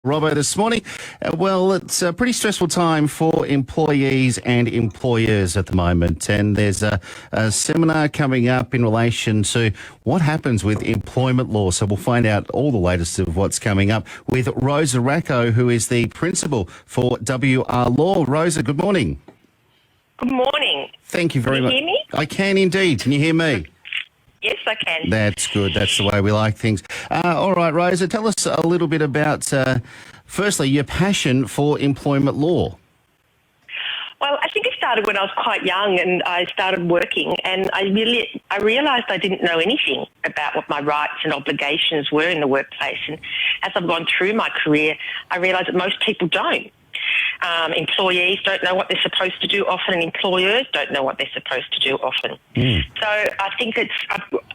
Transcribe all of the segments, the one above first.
Robbo this morning. Well, it's a pretty stressful time for employees and employers at the moment, and there's a seminar coming up in relation to what happens with employment law. So we'll find out all the latest of what's coming up with Rosa Raco, who is the principal for WR Law. Rosa, good morning. Good morning. Thank you very much. Can you hear me? I can indeed. Can you hear me? Yes, I can. That's good. That's the way we like things. All right, Rosa, tell us a little bit about, firstly, your passion for employment law. Well, I think it started when I was quite young and I started working, and I realised I didn't know anything about what my rights and obligations were in the workplace. And as I've gone through my career, I realised that most people don't. Employees don't know what they're supposed to do often, and employers don't know what they're supposed to do often. So I think it's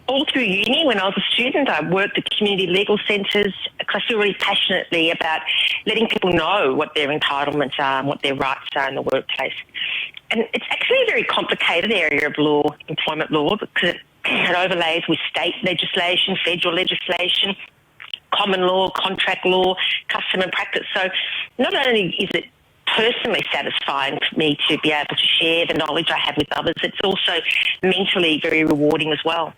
all through uni. When I was a student, I worked at community legal centres because I feel really passionately about letting people know what their entitlements are and what their rights are in the workplace. And it's actually a very complicated area of law, employment law, because it overlays with state legislation, federal legislation, common law, contract law, custom and practice. So not only is it personally satisfying for me to be able to share the knowledge I have with others, it's also mentally very rewarding as well.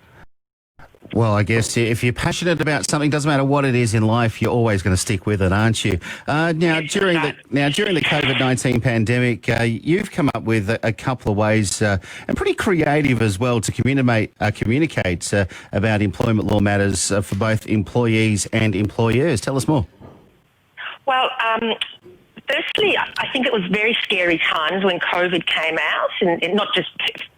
Well, I guess if you're passionate about something, doesn't matter what it is in life, you're always going to stick with it, aren't you? During the COVID-19 pandemic, you've come up with a couple of ways, and pretty creative as well, to communicate about employment law matters for both employees and employers. Tell us more. Well, firstly, I think it was very scary times when COVID came out, and not just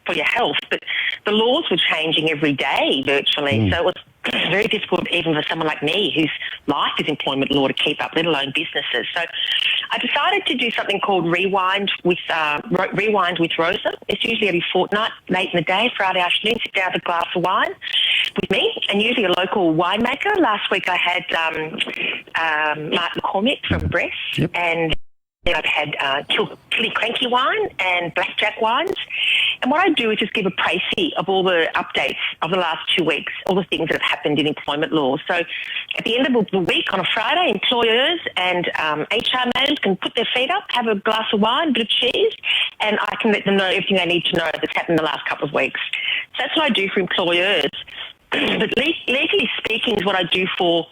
for your health, but the laws were changing every day virtually. So it was very difficult even for someone like me whose life is employment law to keep up, let alone businesses. So I decided to do something called Rewind with Rosa. It's usually every fortnight, late in the day, Friday afternoon, sit down with a glass of wine with me, and usually a local winemaker. Last week I had Mark McCormick from Bress, and then I've had Killy Cranky wine and Blackjack wines. And what I do is just give a précis of all the updates of the last 2 weeks, all the things that have happened in employment law. So at the end of the week on a Friday, employers and HR managers can put their feet up, have a glass of wine, a bit of cheese, and I can let them know everything they need to know that's happened in the last couple of weeks. So that's what I do for employers. But legally speaking is what I do for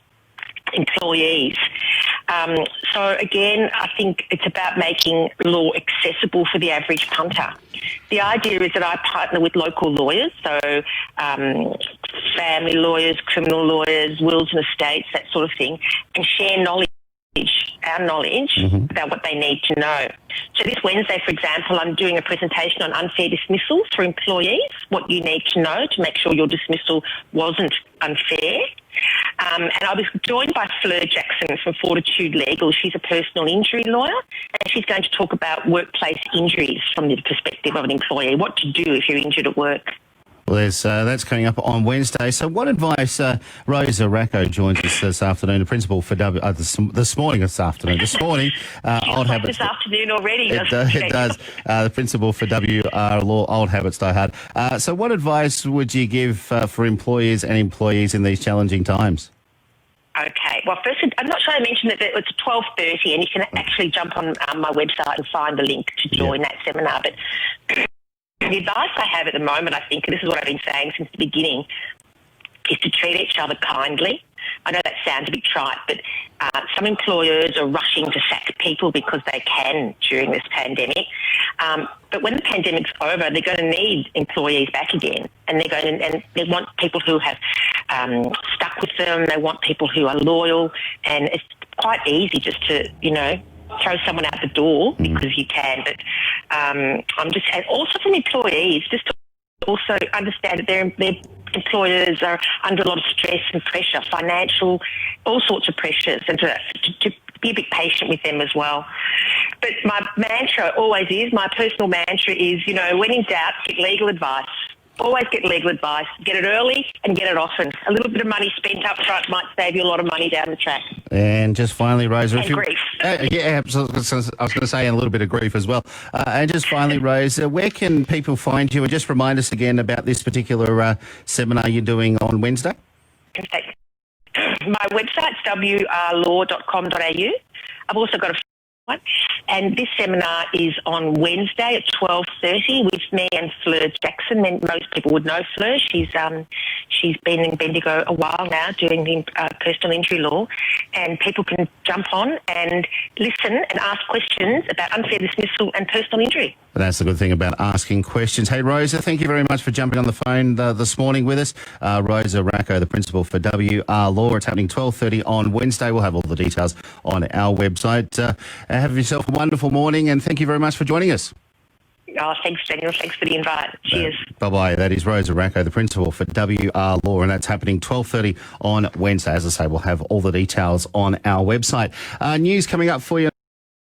employees. So again, I think it's about making law accessible for the average punter. The idea is that I partner with local lawyers, so family lawyers, criminal lawyers, wills and estates, that sort of thing, and share our knowledge about what they need to know. So this Wednesday, for example, I'm doing a presentation on unfair dismissal for employees, what you need to know to make sure your dismissal wasn't unfair. And I was joined by Fleur Jackson from Fortitude Legal. She's a personal injury lawyer, and she's going to talk about workplace injuries from the perspective of an employee, what to do if you're injured at work. Well, that's coming up on Wednesday. So what advice, Rosa Raco joins us this afternoon, the principal for this morning, Old Habits. This afternoon already. It does. The principal for WR Law, Old Habits Die Hard. So what advice would you give for employers and employees in these challenging times? Okay. Well, first, I'm not sure I mentioned that it's 12:30, and you can actually jump on my website and find the link to join that seminar. But the advice I have at the moment, I think, and this is what I've been saying since the beginning, is to treat each other kindly. I know that sounds a bit trite, but some employers are rushing to sack people because they can during this pandemic. But when the pandemic's over, they're going to need employees back again, and they want people who have stuck with them. They want people who are loyal, and it's quite easy just to, throw someone out the door because you can. But I'm just, and also from employees, just to also understand that their employers are under a lot of stress and pressure, financial, all sorts of pressures, and to be a bit patient with them as well. But my mantra always is, my personal mantra is, when in doubt, get legal advice. Always get legal advice. Get it early and get it often. A little bit of money spent up front might save you a lot of money down the track. And just finally, Rosa... And grief. Yeah, I was going to say, and a little bit of grief as well. And just finally, Rosa, where can people find you? And just remind us again about this particular seminar you're doing on Wednesday. My website's wrlaw.com.au. I've also got a one, and this seminar is on Wednesday at 12:30 with me and Fleur Jackson. And most people would know Fleur. She's been in Bendigo a while now doing the personal injury law, and people can jump on and listen and ask questions about unfair dismissal and personal injury. That's the good thing about asking questions. Hey, Rosa, thank you very much for jumping on the phone this morning with us. Rosa Raco, the principal for WR Law. It's happening 12:30 on Wednesday. We'll have all the details on our website. Have yourself a wonderful morning, and thank you very much for joining us. Oh, thanks, Daniel. Thanks for the invite. Cheers. Bye-bye. That is Rosa Raco, the principal for WR Law, and that's happening 12:30 on Wednesday. As I say, we'll have all the details on our website. News coming up for you.